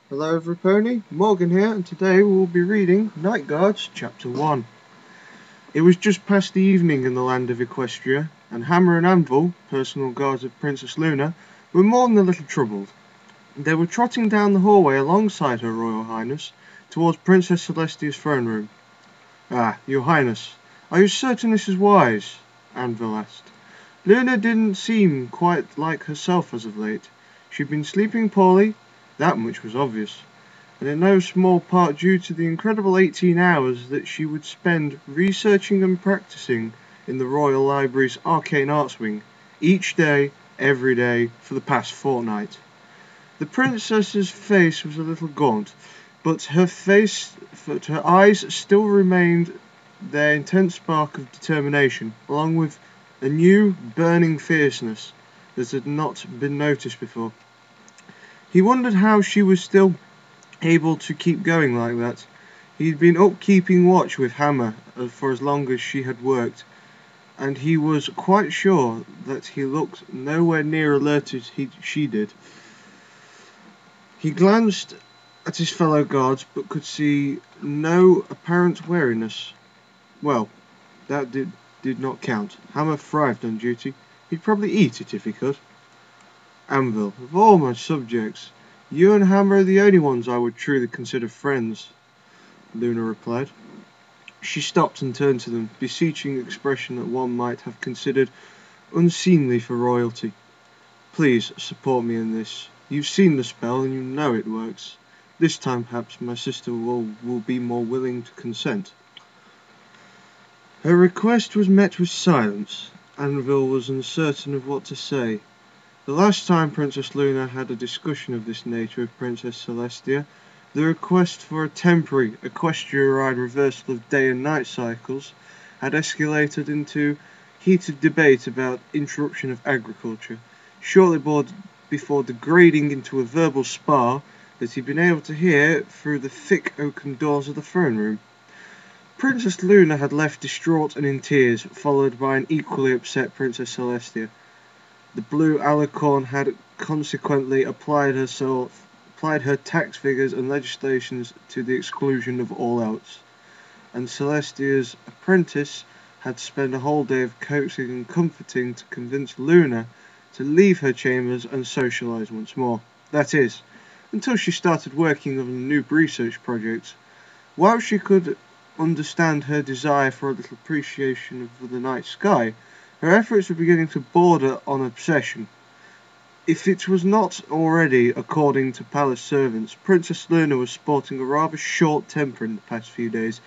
Hello everybody, Morgan here, and today we will be reading Night Guards Chapter 1. It was just past the evening in the land of Equestria, and Hammer and Anvil, personal guards of Princess Luna, were more than a little troubled. They were trotting down the hallway alongside Her Royal Highness, towards Princess Celestia's throne room. "Ah, Your Highness, are you certain this is wise?" Anvil asked. Luna didn't seem quite like herself as of late. She'd been sleeping poorly, that much was obvious, and in no small part due to the incredible 18 hours that she would spend researching and practicing in the Royal Library's Arcane Arts Wing, each day, every day, for the past fortnight. The princess's face was a little gaunt, but her eyes still remained their intense spark of determination, along with a new, burning fierceness that had not been noticed before. He wondered how she was still able to keep going like that. He'd been up keeping watch with Hammer for as long as she had worked, and he was quite sure that he looked nowhere near alert as she did. He glanced at his fellow guards, but could see no apparent weariness. Well, that did not count. Hammer thrived on duty. He'd probably eat it if he could. "Anvil, of all my subjects, you and Hammer are the only ones I would truly consider friends," Luna replied. She stopped and turned to them, beseeching expression that one might have considered unseemly for royalty. "Please support me in this. You've seen the spell and you know it works. This time perhaps my sister will be more willing to consent." Her request was met with silence. Anvil was uncertain of what to say. The last time Princess Luna had a discussion of this nature with Princess Celestia, the request for a temporary equestrian reversal of day and night cycles had escalated into heated debate about interruption of agriculture, shortly before degrading into a verbal spar that he'd been able to hear through the thick oaken doors of the throne room. Princess Luna had left distraught and in tears, followed by an equally upset Princess Celestia. The blue alicorn had consequently applied her tax figures and legislations to the exclusion of all else, and Celestia's apprentice had spent a whole day of coaxing and comforting to convince Luna to leave her chambers and socialize once more. That is, until she started working on a new research project. While she could understand her desire for a little appreciation of the night sky, her efforts were beginning to border on obsession. If it was not already, according to palace servants, Princess Luna was sporting a rather short temper in the past few days,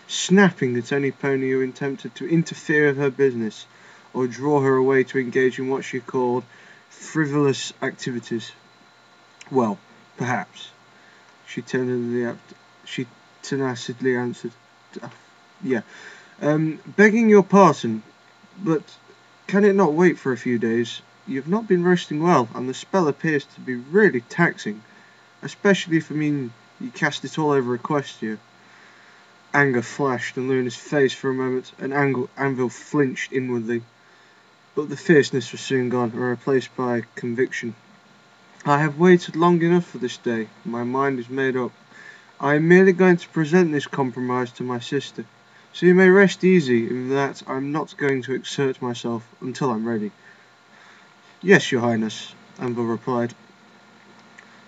snapping at any pony who attempted to interfere with her business or draw her away to engage in what she called frivolous activities. "Well, perhaps," she tenaciously answered. "Yeah. Begging your pardon, but can it not wait for a few days? You've not been resting well, and the spell appears to be really taxing, especially if you cast it all over Equestria." Anger flashed in Luna's face for a moment, and Anvil flinched inwardly, but the fierceness was soon gone and replaced by conviction. "I have waited long enough for this day. My mind is made up. I am merely going to present this compromise to my sister, so you may rest easy in that I'm not going to exert myself until I'm ready." "Yes, Your Highness," Anvil replied.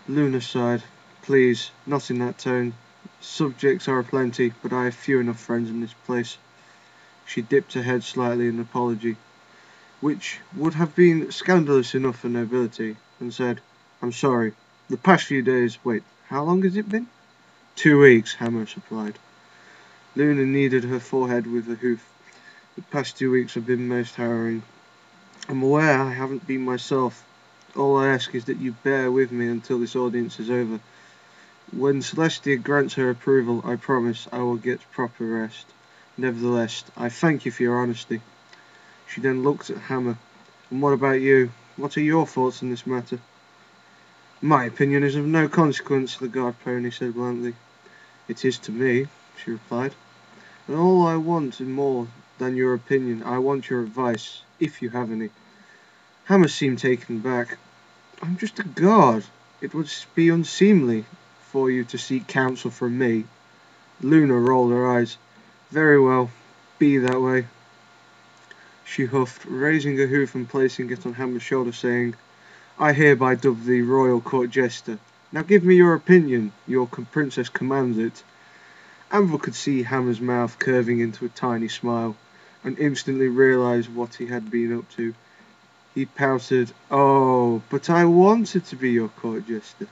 Luna sighed. "Please, not in that tone. Subjects are aplenty, but I have few enough friends in this place." She dipped her head slightly in apology, which would have been scandalous enough for nobility, and said, "I'm sorry. The past few days—" "Wait, how long has it been?" "2 weeks," Hammer supplied. Luna kneaded her forehead with a hoof. "The past 2 weeks have been most harrowing. I'm aware I haven't been myself. All I ask is that you bear with me until this audience is over. When Celestia grants her approval, I promise I will get proper rest. Nevertheless, I thank you for your honesty." She then looked at Hammer. "And what about you? What are your thoughts on this matter?" "My opinion is of no consequence," the guard pony said bluntly. "It is to me," she replied. "And all I want is more than your opinion. I want your advice, if you have any." Hammer seemed taken aback. "I'm just a guard. It would be unseemly for you to seek counsel from me." Luna rolled her eyes. "Very well, be that way," she huffed, raising a hoof and placing it on Hammer's shoulder, saying, "I hereby dub thee Royal Court Jester. Now give me your opinion. Your princess commands it." Anvil could see Hammer's mouth curving into a tiny smile, and instantly realised what he had been up to. He pouted, "Oh, but I wanted to be your court jester.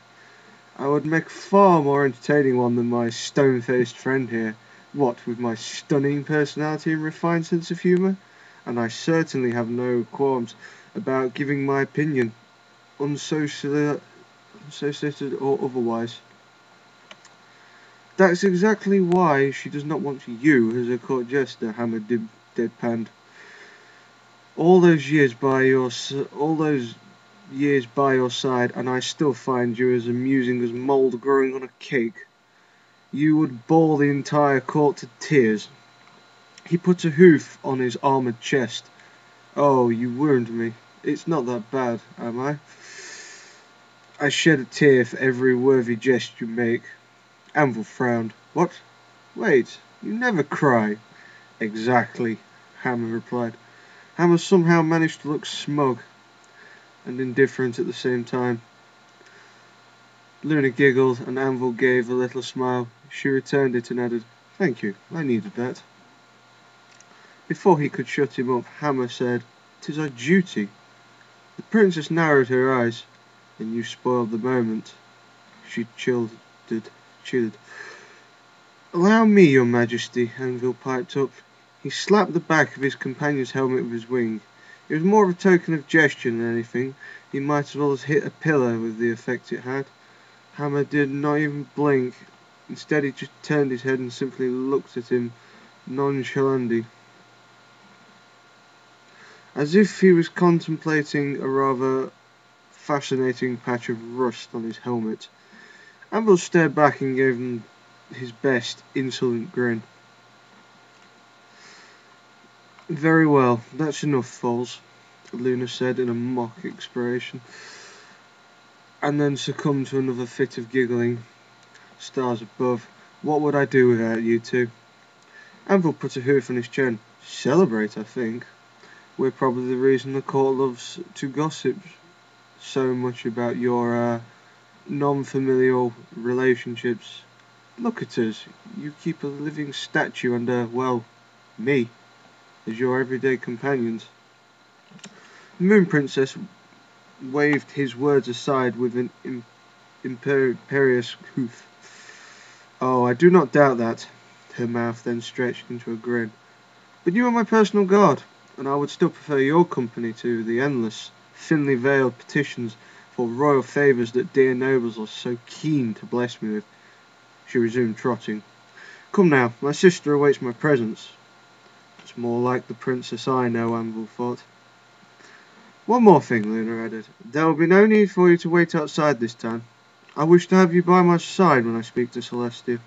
I would make a far more entertaining one than my stone-faced friend here. What with my stunning personality and refined sense of humour? And I certainly have no qualms about giving my opinion, unsolicited or otherwise." "That's exactly why she does not want you as her court jester," Hammer deadpanned. All those years by your side, and I still find you as amusing as mould growing on a cake. You would bore the entire court to tears." He put a hoof on his armoured chest. "Oh, you wound me. It's not that bad, am I? I shed a tear for every worthy jest you make." Anvil frowned. "What? Wait, you never cry." "Exactly," Hammer replied. Hammer somehow managed to look smug and indifferent at the same time. Luna giggled, and Anvil gave a little smile. She returned it and added, "Thank you, I needed that." Before he could shut him up, Hammer said, "'Tis our duty." The princess narrowed her eyes. "Then you spoiled the moment." She chilled. "Allow me, your majesty," Anvil piped up. He slapped the back of his companion's helmet with his wing. It was more of a token of gesture than anything. He might as well have hit a pillar with the effect it had. Hammer did not even blink. Instead, he just turned his head and simply looked at him nonchalantly, as if he was contemplating a rather fascinating patch of rust on his helmet. Anvil stared back and gave him his best insolent grin. "Very well, that's enough, Foles," Luna said in a mock expression, and then succumbed to another fit of giggling. Stars above, what would I do without you two? Anvil put a hoof on his chin. "Celebrate, I think. We're probably the reason the court loves to gossip so much about your non-familial relationships. Look at us. You keep a living statue under, well, me, as your everyday companions." The Moon Princess waved his words aside with an imperious hoof. "Oh, I do not doubt that." Her mouth then stretched into a grin. "But you are my personal guard, and I would still prefer your company to the endless, thinly veiled petitions for royal favours that dear nobles are so keen to bless me with." She resumed trotting. "Come now, my sister awaits my presence." "It's more like the princess I know," Anvil thought. "One more thing," Luna added. "There will be no need for you to wait outside this time. I wish to have you by my side when I speak to Clelestia."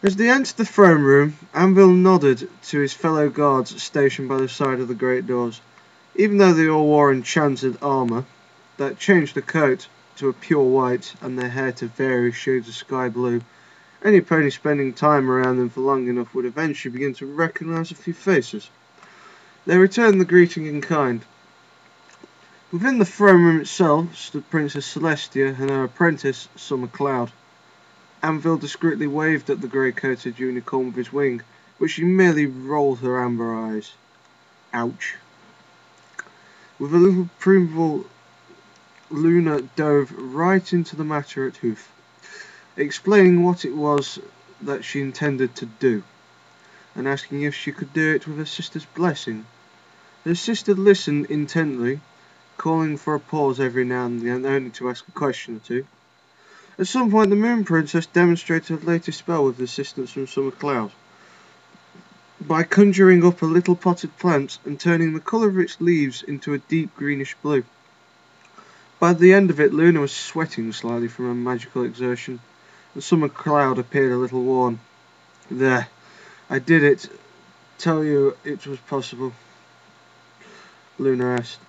As they entered the throne room, Anvil nodded to his fellow guards stationed by the side of the great doors. Even though they all wore enchanted armour that changed the coat to a pure white and their hair to various shades of sky blue, any pony spending time around them for long enough would eventually begin to recognise a few faces. They returned the greeting in kind. Within the throne room itself stood Princess Clelestia and her apprentice, Summer Cloud. Anvil discreetly waved at the grey-coated unicorn with his wing, but she merely rolled her amber eyes. Ouch. With a little approval, Luna dove right into the matter at hoof, explaining what it was that she intended to do, and asking if she could do it with her sister's blessing. Her sister listened intently, calling for a pause every now and then only to ask a question or two. At some point, the Moon Princess demonstrated her latest spell with the assistance from Summer Cloud, by conjuring up a little potted plant and turning the colour of its leaves into a deep greenish blue. By the end of it, Luna was sweating slightly from her magical exertion, and Summer Cloud appeared a little worn. "There, I did it. Tell you it was possible?" Luna asked,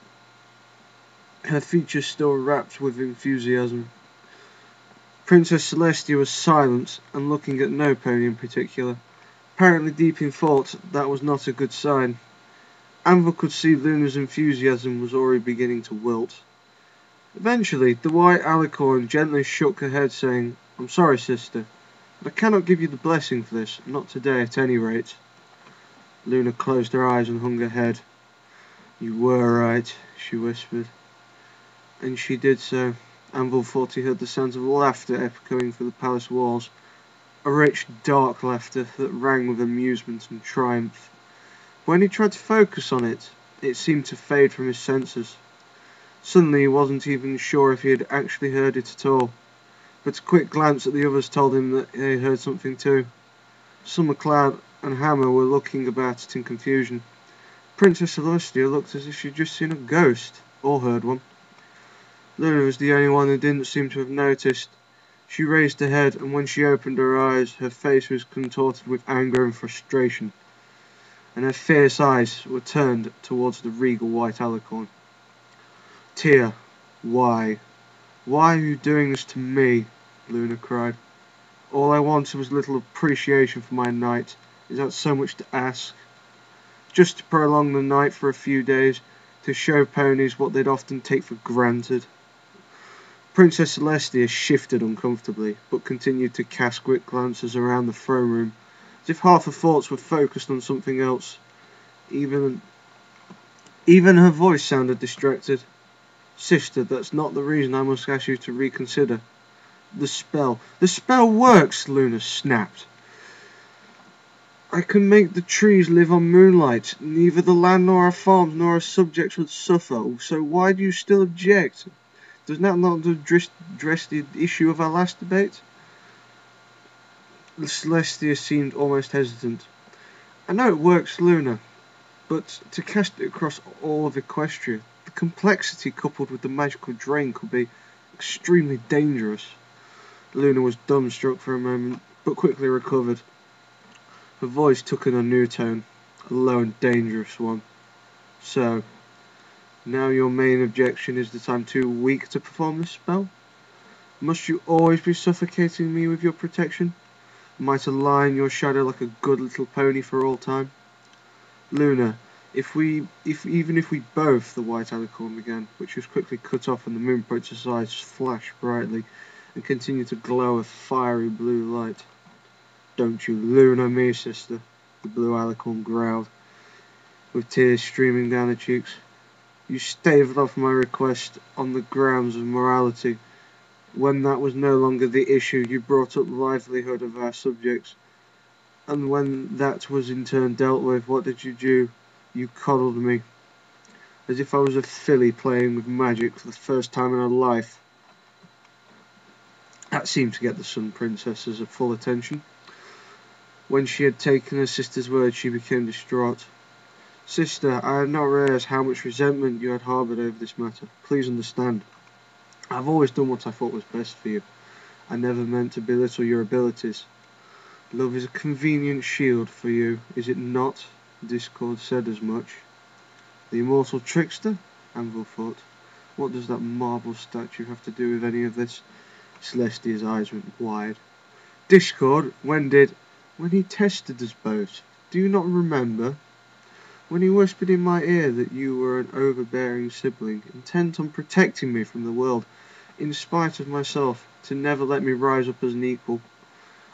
her features still rapt with enthusiasm. Princess Clelestia was silent and looking at no pony in particular, apparently deep in thought that was not a good sign. Anvil could see Luna's enthusiasm was already beginning to wilt. Eventually, the white alicorn gently shook her head, saying, "I'm sorry, sister, but I cannot give you the blessing for this, not today at any rate." Luna closed her eyes and hung her head. "You were right," she whispered. And she did so. Anvil thought he heard the sounds of laughter echoing through the palace walls, a rich, dark laughter that rang with amusement and triumph. When he tried to focus on it, it seemed to fade from his senses. Suddenly he wasn't even sure if he had actually heard it at all, but a quick glance at the others told him that they heard something too. Summer Cloud and Hammer were looking about it in confusion. Princess Clelestia looked as if she'd just seen a ghost, or heard one. Luna was the only one who didn't seem to have noticed. She raised her head, and when she opened her eyes, her face was contorted with anger and frustration, and her fierce eyes were turned towards the regal white alicorn. "Tia, why? Why are you doing this to me?" Luna cried. "All I wanted was a little appreciation for my knight. Is that so much to ask? Just to prolong the night for a few days, to show ponies what they'd often take for granted." Princess Clelestia shifted uncomfortably, but continued to cast quick glances around the throne room, as if half her thoughts were focused on something else. Even her voice sounded distracted. "Sister, that's not the reason I must ask you to reconsider. The spell works," Luna snapped. "I can make the trees live on moonlight. Neither the land nor our farms nor our subjects would suffer, so why do you still object? Does that not address the issue of our last debate?" Clelestia seemed almost hesitant. "I know it works, Luna, but to cast it across all of Equestria, the complexity coupled with the magical drain could be extremely dangerous." Luna was dumbstruck for a moment, but quickly recovered. Her voice took on a new tone, a low and dangerous one. "So, now your main objection is that I'm too weak to perform this spell? Must you always be suffocating me with your protection? Am I to lie in your shadow like a good little pony for all time?" "Luna, even if we both," the white alicorn began, which was quickly cut off and the moon princess' eyes flashed brightly and continued to glow a fiery blue light. "Don't you Luna me, sister," the blue alicorn growled, with tears streaming down her cheeks. "You staved off my request on the grounds of morality. When that was no longer the issue, you brought up the livelihood of our subjects. And when that was in turn dealt with, what did you do? You coddled me, as if I was a filly playing with magic for the first time in her life." That seemed to get the Sun Princess's full attention. When she had taken her sister's word, she became distraught. "Sister, I had not realized how much resentment you had harbored over this matter. Please understand. I've always done what I thought was best for you. I never meant to belittle your abilities. Love is a convenient shield for you, is it not?" Discord said as much. "The immortal trickster?" Anvil thought. "What does that marble statue have to do with any of this?" Celestia's eyes went wide. "Discord? When he tested us both. Do you not remember? When he whispered in my ear that you were an overbearing sibling, intent on protecting me from the world, in spite of myself, to never let me rise up as an equal.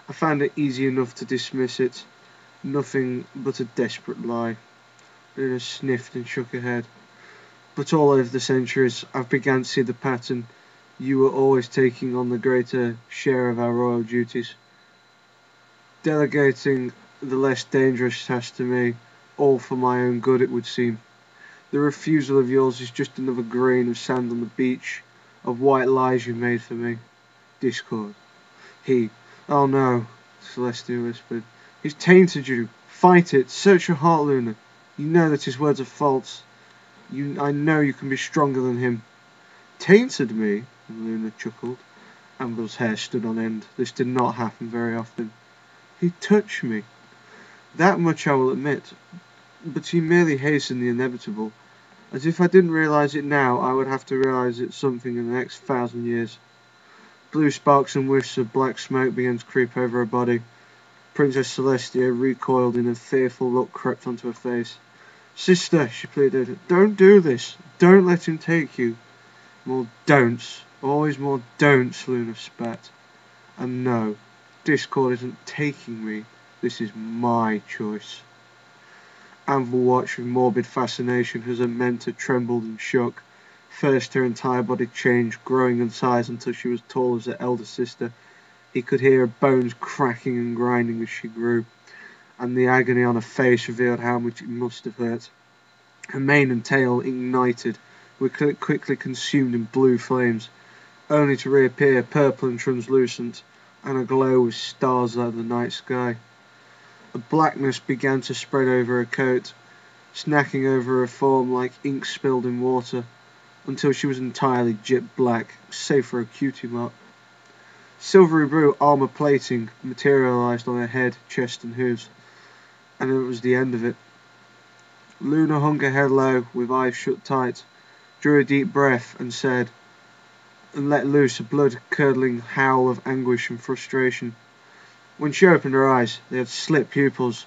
I found it easy enough to dismiss it. Nothing but a desperate lie." Luna sniffed and shook her head. "But all over the centuries, I've begun to see the pattern. You were always taking on the greater share of our royal duties, delegating the less dangerous tasks to me, all for my own good, it would seem. The refusal of yours is just another grain of sand on the beach of white lies you made for me. Discord. Oh no," Clelestia whispered. "He's tainted you. Fight it. Search your heart, Luna. You know that his words are false. I know you can be stronger than him." "Tainted me?" Luna chuckled. Anvil's hair stood on end. This did not happen very often. "He touched me. That much I will admit. But he merely hastened the inevitable. As if I didn't realize it now, I would have to realize it something in the next 1,000 years. Blue sparks and whiffs of black smoke began to creep over her body. Princess Clelestia recoiled and a fearful look crept onto her face. "Sister," she pleaded, "don't do this. Don't let him take you." "More don'ts. Always more don'ts," Luna spat. "And no, Discord isn't taking me. This is my choice." Anvil watched with morbid fascination as her mentor trembled and shook. First her entire body changed, growing in size until she was tall as her elder sister. He could hear her bones cracking and grinding as she grew, and the agony on her face revealed how much it must have hurt. Her mane and tail ignited, were quickly consumed in blue flames, only to reappear purple and translucent, and aglow with stars out of the night sky. A blackness began to spread over her coat, snacking over her form like ink spilled in water, until she was entirely jet black, save for a cutie mark. Silvery blue armor plating materialized on her head, chest and hooves, and it was the end of it. Luna hung her head low, with eyes shut tight, drew a deep breath, and let loose a blood-curdling howl of anguish and frustration. When she opened her eyes, they had slit pupils,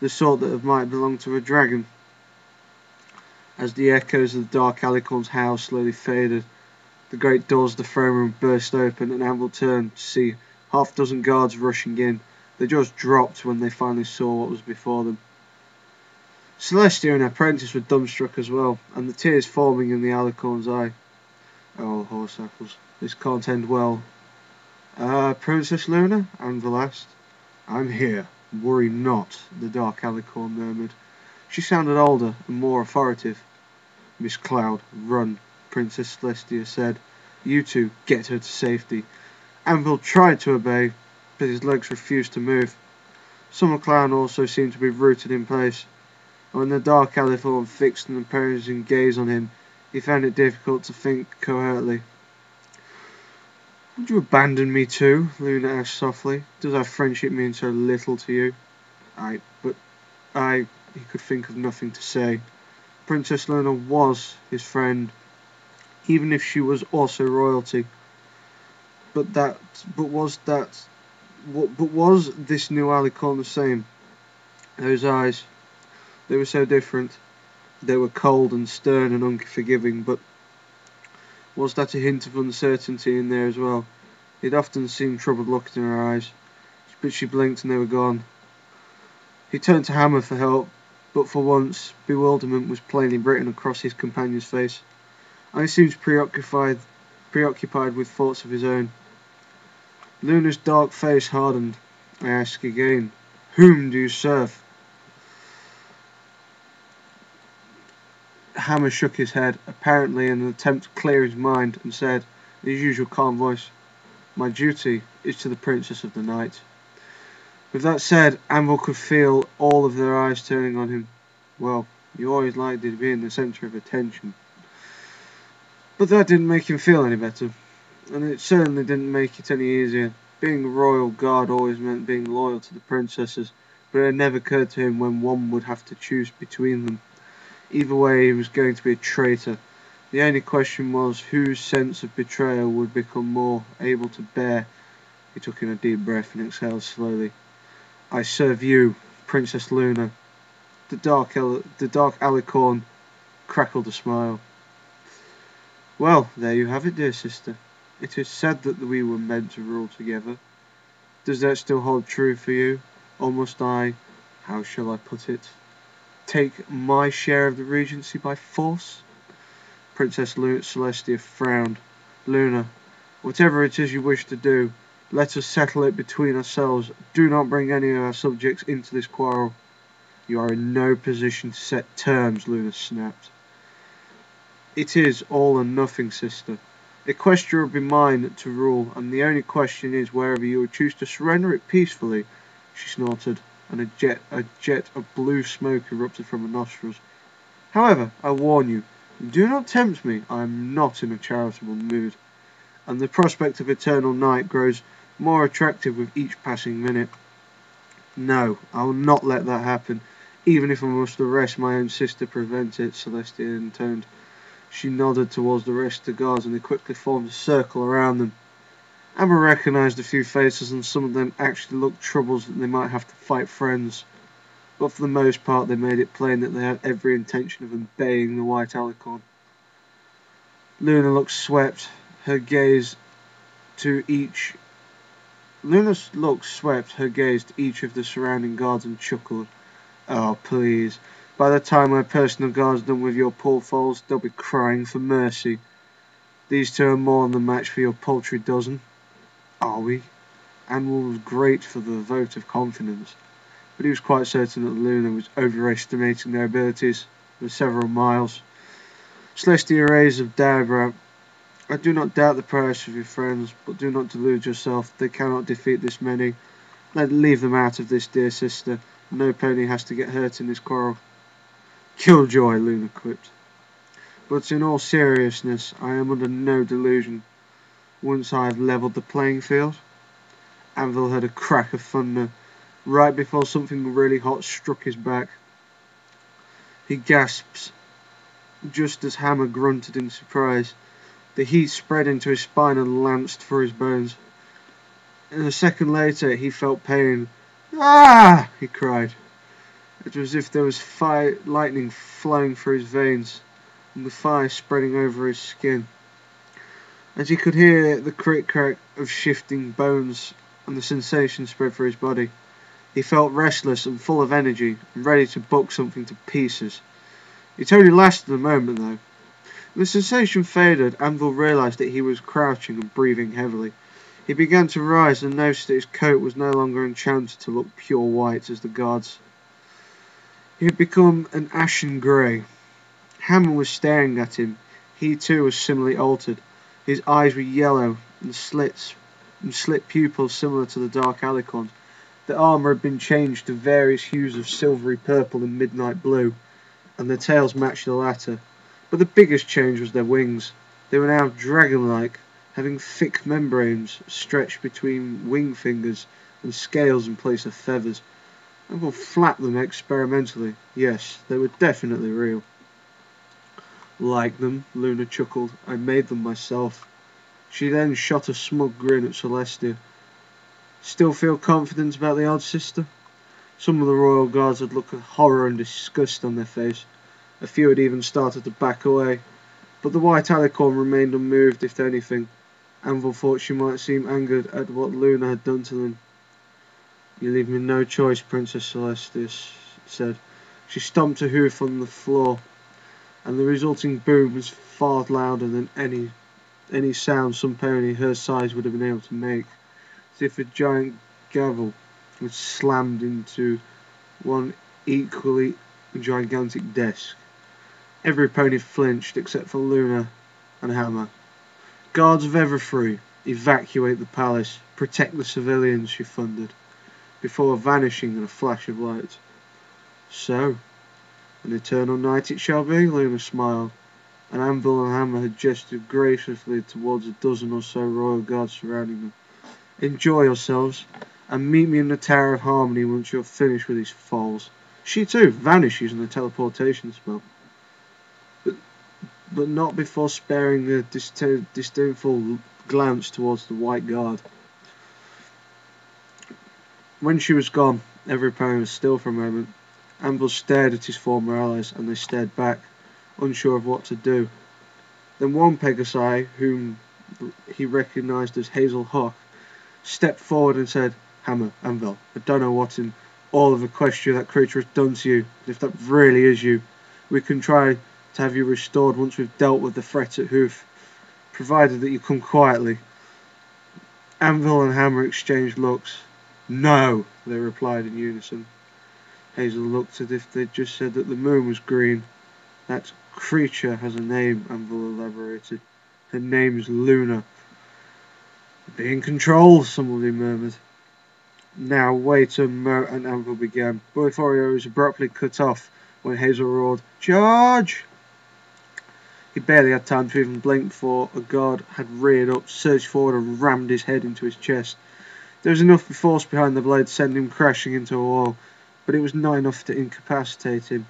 the sort that might belong to a dragon. As the echoes of the dark alicorn's howl slowly faded, the great doors of the throne room burst open, and Anvil turned to see half-dozen guards rushing in. Their jaws dropped when they finally saw what was before them. Clelestia and her apprentice were dumbstruck as well, and the tears forming in the alicorn's eye. "Oh, horse apples, this can't end well." Princess Luna?" Anvil asked. "I'm here. Worry not," the dark alicorn murmured. She sounded older and more authoritative. "Miss Cloud, run," Princess Clelestia said. "You two, get her to safety." Anvil tried to obey, but his legs refused to move. Summer Clown also seemed to be rooted in place, and when the dark alicorn fixed an imposing gaze on him, he found it difficult to think coherently. "Would you abandon me too?" Luna asked softly. "Does our friendship mean so little to you?" He could think of nothing to say. Princess Luna was his friend, even if she was also royalty. But was this new alicorn the same? Those eyes, they were so different. They were cold and stern and unforgiving, but was that a hint of uncertainty in there as well? He'd often seen troubled looks in her eyes, but she blinked and they were gone. He turned to Hammer for help, but for once, bewilderment was plainly written across his companion's face, and he seemed preoccupied with thoughts of his own. Luna's dark face hardened. "I ask again, whom do you serve?" Hammer shook his head, apparently in an attempt to clear his mind, and said, in his usual calm voice, "My duty is to the Princess of the Night." With that said, Anvil could feel all of their eyes turning on him. Well, you always liked to be in the centre of attention. But that didn't make him feel any better, and it certainly didn't make it any easier. Being a royal guard always meant being loyal to the princesses, but it had never occurred to him when one would have to choose between them. Either way, he was going to be a traitor. The only question was whose sense of betrayal would become more able to bear. He took in a deep breath and exhaled slowly. "I serve you, Princess Luna." The dark alicorn crackled a smile. "Well, there you have it, dear sister. It is said that we were meant to rule together. Does that still hold true for you? Or must I, how shall I put it, take my share of the regency by force?" Princess Clelestia frowned. "Luna, whatever it is you wish to do, let us settle it between ourselves. Do not bring any of our subjects into this quarrel." "You are in no position to set terms," Luna snapped. "It is all or nothing, sister. Equestria will be mine to rule, and the only question is whether you would choose to surrender it peacefully." She snorted, and a jet of blue smoke erupted from her nostrils. "However, I warn you, do not tempt me. I am not in a charitable mood, and the prospect of eternal night grows more attractive with each passing minute. No, I will not let that happen, even if I must arrest my own sister to prevent it," Clelestia intoned. She nodded towards the rest of the guards, and they quickly formed a circle around them. Amber recognised a few faces, and some of them actually looked troubled that they might have to fight friends. But for the most part they made it plain that they had every intention of obeying the White Alicorn. Luna looked swept, her gaze to each of the surrounding guards and chuckled. Oh, please. By the time my personal guard's done with your poor foals, they'll be crying for mercy. These two are more than the match for your paltry dozen. Are we? Anvil was great for the vote of confidence, but he was quite certain that Luna was overestimating their abilities for several miles. Clelestia raised a eyebrow. I do not doubt the prowess of your friends, but do not delude yourself. They cannot defeat this many. Leave them out of this, dear sister. No pony has to get hurt in this quarrel. Killjoy, Luna quipped. But in all seriousness, I am under no delusion. Once I have levelled the playing field. Anvil heard a crack of thunder right before something really hot struck his back. He gasped just as Hammer grunted in surprise. The heat spread into his spine and lanced through his bones. And a second later he felt pain. Ah! He cried. It was as if there was lightning flowing through his veins and the fire spreading over his skin. As he could hear the crick-crack of shifting bones and the sensation spread through his body, he felt restless and full of energy and ready to buck something to pieces. It only lasted a moment though. The sensation faded. Anvil realised that he was crouching and breathing heavily. He began to rise and noticed that his coat was no longer enchanted to look pure white as the guards. He had become an ashen grey. Hammer was staring at him. He too was similarly altered. His eyes were yellow and slit pupils similar to the dark alicorns. The armour had been changed to various hues of silvery purple and midnight blue, and their tails matched the latter. But the biggest change was their wings. They were now dragon-like, having thick membranes stretched between wing fingers and scales in place of feathers. Anvil flapped them experimentally. Yes, they were definitely real. Like them, Luna chuckled. I made them myself. She then shot a smug grin at Clelestia. Still feel confident about the odd sister? Some of the royal guards had looked of horror and disgust on their face. A few had even started to back away, but the White Alicorn remained unmoved, if anything. Anvil thought she might seem angered at what Luna had done to them. You leave me no choice, Princess Clelestia said. She stomped a hoof on the floor, and the resulting boom was far louder than any sound some pony her size would have been able to make, as if a giant gavel was slammed into one equally gigantic desk. Every pony flinched except for Luna and Hammer. Guards of Everfree, evacuate the palace, protect the civilians, she thundered, before vanishing in a flash of light. So, an eternal night it shall be, Luna smiled, and Anvil and Hammer had gestured graciously towards a dozen or so royal guards surrounding them. Enjoy yourselves, and meet me in the Tower of Harmony once you're finished with these foals. She too vanished using the teleportation spell, but not before sparing a disdainful glance towards the White Guard. When she was gone, every pony was still for a moment. Anvil stared at his former allies, and they stared back, unsure of what to do. Then one Pegasi, whom he recognised as Hazel Hawk, stepped forward and said, Hammer, Anvil, I don't know what in all of Equestria that creature has done to you, but if that really is you, we can try to have you restored once we've dealt with the threat at Hoof, provided that you come quietly. Anvil and Hammer exchanged looks. No, they replied in unison. Hazel looked as if they'd just said that the moon was green. That creature has a name, Anvil elaborated. Her name's Luna. Be in control, somebody murmured. Now wait, and Anvil began, but before he was abruptly cut off when Hazel roared, Charge! He barely had time to even blink before a guard had reared up, surged forward and rammed his head into his chest. There was enough force behind the blade to send him crashing into a wall, but it was not enough to incapacitate him,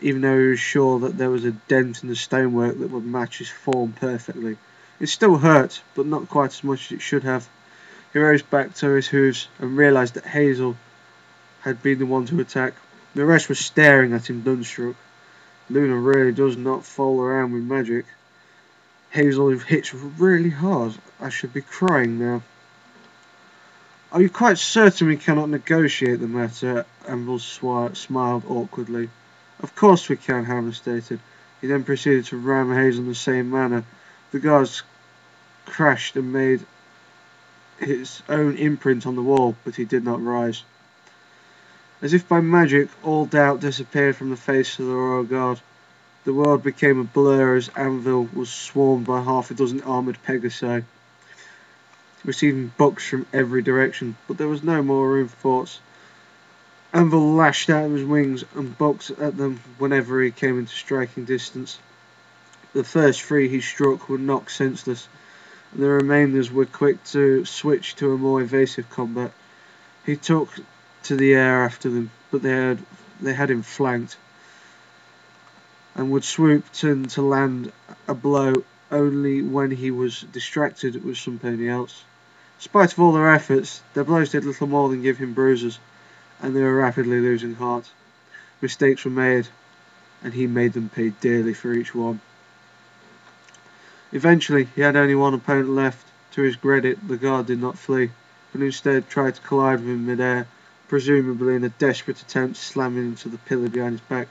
even though he was sure that there was a dent in the stonework that would match his form perfectly. It still hurt, but not quite as much as it should have. He raced back to his hooves and realised that Hazel had been the one to attack. The rest were staring at him dumbstruck. Luna really does not fool around with magic. Hazel hits really hard. I should be crying now. Are you quite certain we cannot negotiate the matter? Anvil smiled awkwardly. Of course we can, Hammer stated. He then proceeded to ram Hazel in the same manner. The guards crashed and made his own imprint on the wall, but he did not rise. As if by magic, all doubt disappeared from the face of the royal guard. The world became a blur as Anvil was swarmed by half a dozen armoured Pegasi, receiving bucks from every direction, but there was no more room for thoughts. Anvil lashed out of his wings and bucked at them whenever he came into striking distance. The first three he struck were knocked senseless, and the remainders were quick to switch to a more evasive combat. He took to the air after them, but they had him flanked, and would swoop to land a blow only when he was distracted with something else. In spite of all their efforts, their blows did little more than give him bruises, and they were rapidly losing heart. Mistakes were made, and he made them pay dearly for each one. Eventually, he had only one opponent left. To his credit, the guard did not flee, but instead tried to collide with him mid-air, presumably in a desperate attempt to slam him into the pillar behind his back.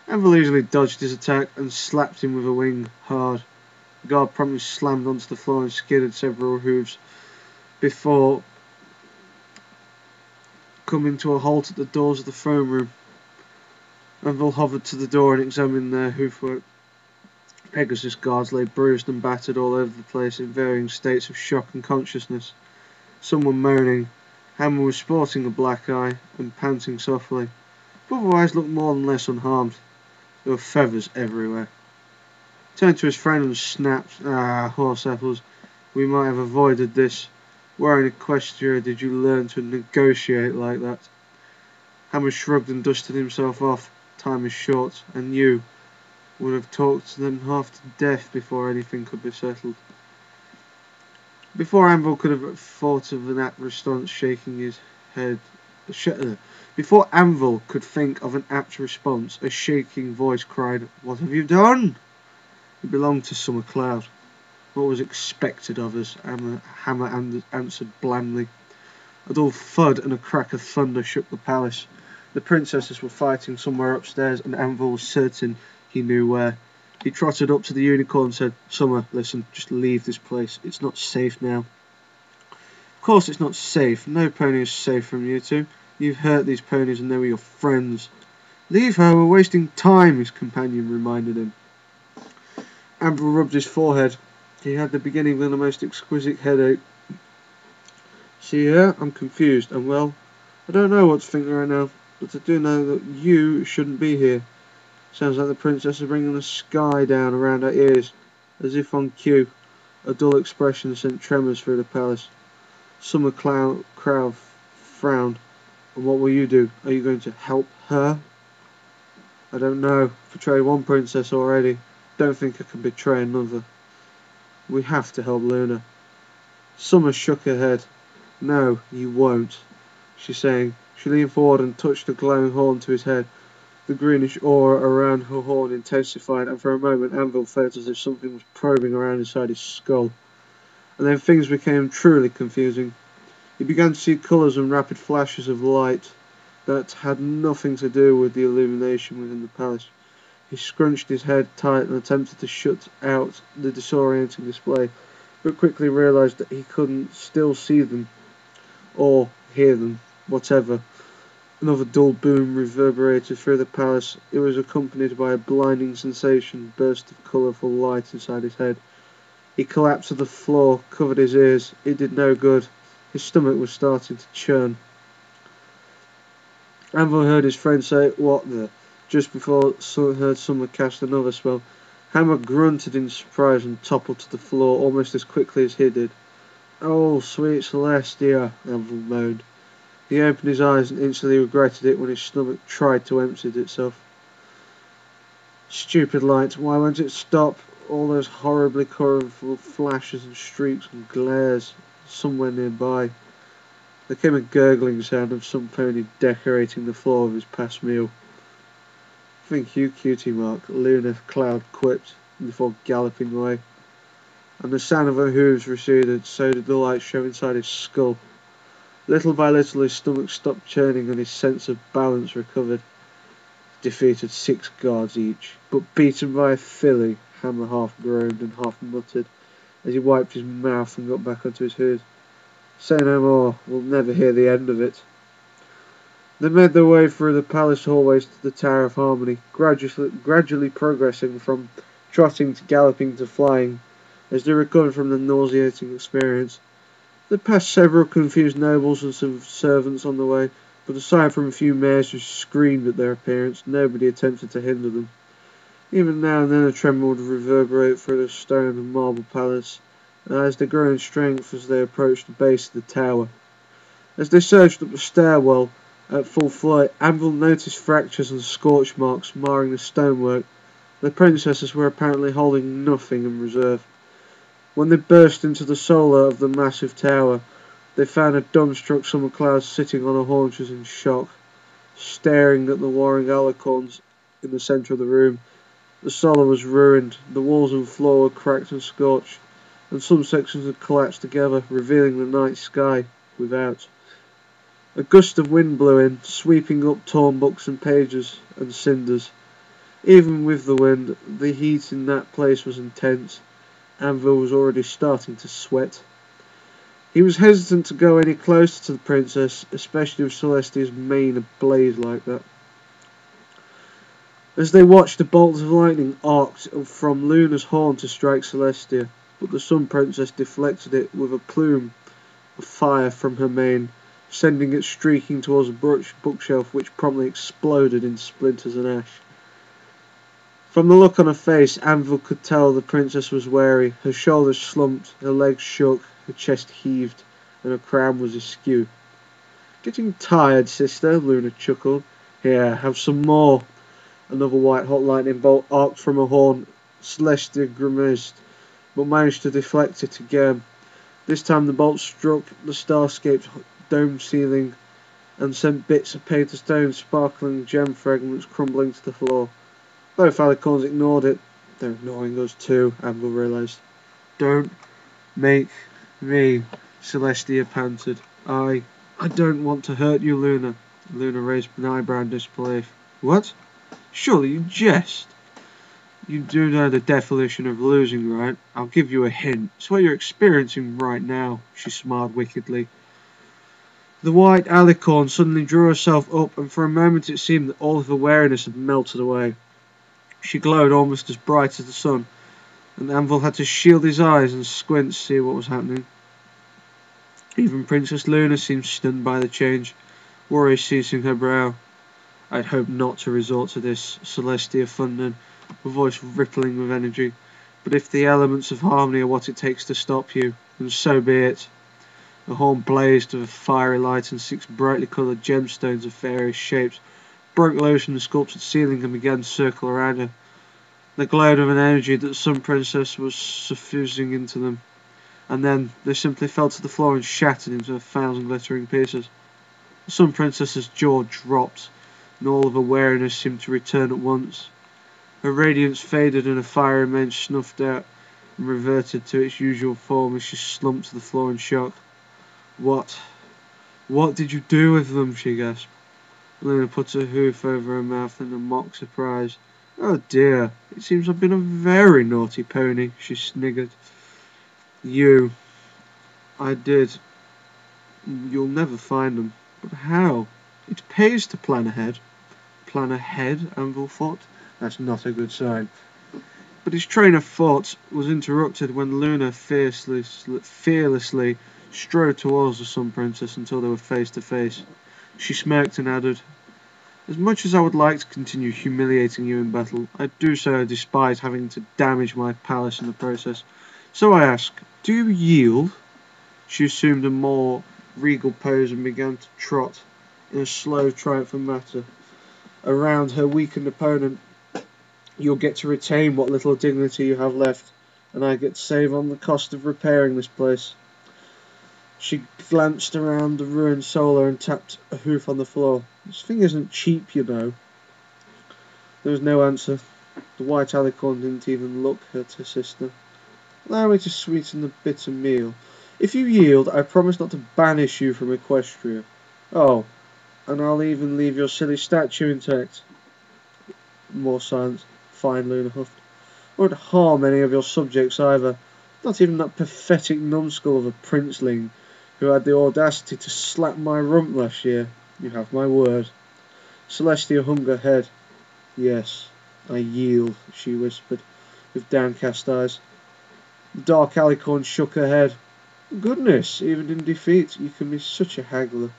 Anvil easily dodged his attack and slapped him with a wing hard. The guard promptly slammed onto the floor and skidded several hooves before coming to a halt at the doors of the throne room. Anvil hovered to the door and examined their hoofwork. Pegasus guards lay bruised and battered all over the place in varying states of shock and consciousness. Some were moaning. Hammer was sporting a black eye and panting softly, but otherwise looked more than less unharmed. There were feathers everywhere. He turned to his friend and snapped, horse apples, we might have avoided this. Where in Equestria did you learn to negotiate like that? Hammer shrugged and dusted himself off. Time is short, and you would have talked them half to death before anything could be settled. Before Anvil could have thought of an apt response, shaking his head. Before Anvil could think of an apt response, a shaking voice cried, "What have you done?" It belonged to Summer Cloud. What was expected of us, Hammer answered blandly. A dull thud and a crack of thunder shook the palace. The princesses were fighting somewhere upstairs, and Anvil was certain he knew where. He trotted up to the unicorn and said, "Summer, listen, just leave this place. It's not safe now." "Of course it's not safe. No pony is safe from you two. You've hurt these ponies and they were your friends." "Leave her, we're wasting time," his companion reminded him. Anvil rubbed his forehead. He had the beginning of the most exquisite headache. "See here, I'm confused, and well, I don't know what to think right now, but I do know that you shouldn't be here. Sounds like the princess is bringing the sky down around her ears." As if on cue, a dull expression sent tremors through the palace. Summer Cloud frowned. "And what will you do? Are you going to help her?" "I don't know. I've betrayed one princess already. Don't think I can betray another." "We have to help Luna." Summer shook her head. "No, you won't," she sang. She leaned forward and touched the glowing horn to his head. The greenish aura around her horn intensified, and for a moment Anvil felt as if something was probing around inside his skull. And then things became truly confusing. He began to see colours and rapid flashes of light that had nothing to do with the illumination within the palace. He scrunched his head tight and attempted to shut out the disorienting display, but quickly realised that he couldn't still see them, or hear them, whatever. Another dull boom reverberated through the palace. It was accompanied by a blinding sensation, burst of colourful light inside his head. He collapsed to the floor, covered his ears. It did no good. His stomach was starting to churn. Anvil heard his friend say, "What the?" just before heard Summer cast another spell. Hammer grunted in surprise and toppled to the floor almost as quickly as he did. "Oh, sweet Clelestia," Anvil moaned. He opened his eyes and instantly regretted it when his stomach tried to empty itself. Stupid light, why won't it stop? all those horribly colourful flashes and streaks and glares somewhere nearby. There came a gurgling sound of some pony decorating the floor of his past meal. "Thank you, cutie mark," Luna Cloud quipped before galloping away. And the sound of her hooves receded, so did the light show inside his skull. Little by little his stomach stopped churning and his sense of balance recovered. Defeated 6 guards each, but beaten by a filly, Hammer half groaned and half muttered as he wiped his mouth and got back onto his hood. "Say no more, we'll never hear the end of it." They made their way through the palace hallways to the Tower of Harmony, gradually progressing from trotting to galloping to flying as they recovered from the nauseating experience. They passed several confused nobles and some servants on the way, but aside from a few mares who screamed at their appearance, nobody attempted to hinder them. Even now and then a tremor would reverberate through the stone and marble palace, as they grew in strength as they approached the base of the tower. As they surged up the stairwell at full flight, Anvil noticed fractures and scorch marks marring the stonework. The princesses were apparently holding nothing in reserve. When they burst into the solar of the massive tower, they found a dumbstruck Summer Cloud sitting on her haunches in shock, staring at the warring alicorns in the centre of the room. The solar was ruined, the walls and floor were cracked and scorched, and some sections had collapsed together, revealing the night sky without. A gust of wind blew in, sweeping up torn books and pages and cinders. Even with the wind, the heat in that place was intense. Anvil was already starting to sweat. He was hesitant to go any closer to the princess, especially with Clelestia's mane ablaze like that. As they watched, a bolt of lightning arced from Luna's horn to strike Clelestia, but the Sun Princess deflected it with a plume of fire from her mane, sending it streaking towards a bookshelf which promptly exploded in splinters and ash. From the look on her face, Anvil could tell the princess was wary. Her shoulders slumped, her legs shook, her chest heaved, and her crown was askew. "Getting tired, sister?" Luna chuckled. "Here, have some more." Another white-hot lightning bolt arced from her horn. Celestia grimaced, but managed to deflect it again. This time the bolt struck the star-scaped dome ceiling and sent bits of painted stone, sparkling gem fragments crumbling to the floor. Both alicorns ignored it. "They're ignoring us too," Anvil realised. "Don't make me," Celestia panted. I don't want to hurt you, Luna." Luna raised an eyebrow in disbelief. "What? Surely you jest. You do know the definition of losing, right? I'll give you a hint. It's what you're experiencing right now." She smiled wickedly. The white alicorn suddenly drew herself up, and for a moment it seemed that all of her wariness had melted away. She glowed almost as bright as the sun, and Anvil had to shield his eyes and squint to see what was happening. Even Princess Luna seemed stunned by the change, worry seizing her brow. "I'd hoped not to resort to this," Clelestia thundered, her voice rippling with energy. "But if the elements of harmony are what it takes to stop you, then so be it." The horn blazed with a fiery light, and 6 brightly coloured gemstones of various shapes broke loose from the sculptured ceiling and began to circle around her. They glowed with an energy that the Sun Princess was suffusing into them, and then they simply fell to the floor and shattered into 1,000 glittering pieces. The Sun Princess's jaw dropped, and all of her wariness seemed to return at once. Her radiance faded and her fire remained snuffed out and reverted to its usual form as she slumped to the floor in shock. What did you do with them?" she gasped. Luna put her hoof over her mouth in a mock surprise. "Oh dear, it seems I've been a very naughty pony," she sniggered. I did. You'll never find them. But how? It pays to plan ahead." "Plan ahead?" Anvil thought. That's not a good sign. But his train of thought was interrupted when Luna fearlessly strode towards the Sun Princess until they were face to face. She smirked and added, "As much as I would like to continue humiliating you in battle, I do so despite having to damage my palace in the process. So I ask, do you yield?" She assumed a more regal pose and began to trot in a slow, triumphant manner around her weakened opponent. You'll get to retain what little dignity you have left, and I get to save on the cost of repairing this place. She glanced around the ruined solar and tapped a hoof on the floor. This thing isn't cheap, you know. There was no answer. The white alicorn didn't even look at her sister. Allow me to sweeten the bitter meal. If you yield, I promise not to banish you from Equestria. Oh, and I'll even leave your silly statue intact. More silence. Fine, Luna huffed. Won't harm any of your subjects either. Not even that pathetic numbskull of a princeling who had the audacity to slap my rump last year. You have my word. Clelestia hung her head. Yes, I yield, she whispered, with downcast eyes. The dark alicorn shook her head. Goodness, even in defeat, you can be such a haggler.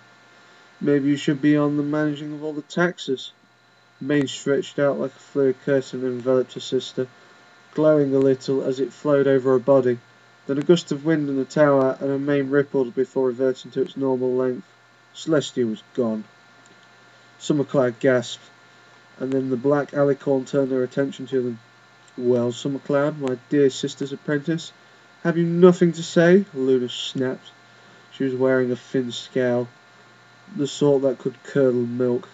Maybe you should be on the managing of all the taxes. The mane stretched out like a fluid curtain and enveloped her sister, glowing a little as it flowed over her body. Then a gust of wind in the tower, and her mane rippled before reverting to its normal length. Clelestia was gone. Summercloud gasped, and then the black alicorn turned her attention to them. Well, Summercloud, my dear sister's apprentice, have you nothing to say? Luna snapped. She was wearing a thin scowl, the sort that could curdle milk.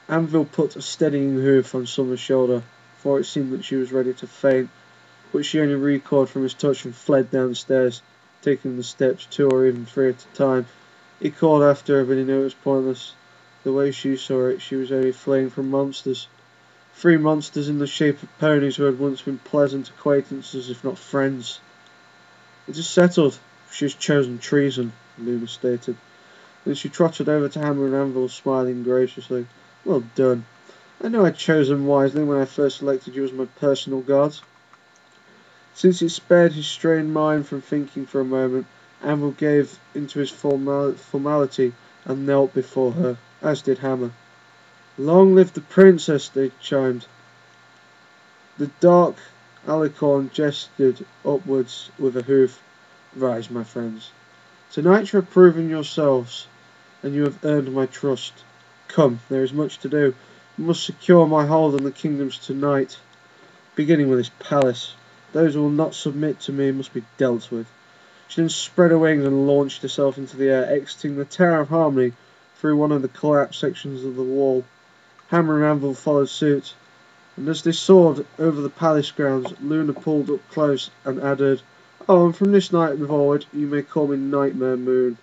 Anvil put a steadying hoof on Summer's shoulder, for it seemed that she was ready to faint, but she only recoiled from his touch and fled down the stairs, taking the steps 2 or even 3 at a time. He called after her, but he knew it was pointless. The way she saw it, she was only fleeing from monsters. 3 monsters in the shape of ponies who had once been pleasant acquaintances, if not friends. It is settled. She has chosen treason, Luna stated. Then she trotted over to Hammer and Anvil, smiling graciously. Well done. I know I chose them wisely when I first selected you as my personal guards. Since it spared his strained mind from thinking for a moment, Anvil gave into his formality and knelt before her, as did Hammer. Long live the princess, they chimed. The dark alicorn gestured upwards with a hoof. Rise, my friends. Tonight you have proven yourselves, and you have earned my trust. Come, there is much to do. We must secure my hold on the kingdoms tonight, beginning with this palace. Those who will not submit to me must be dealt with. She then spread her wings and launched herself into the air, exiting the Tower of Harmony through one of the collapsed sections of the wall. Hammer and Anvil followed suit, and as they soared over the palace grounds, Luna pulled up close and added, Oh, and from this night forward, you may call me Nightmare Moon.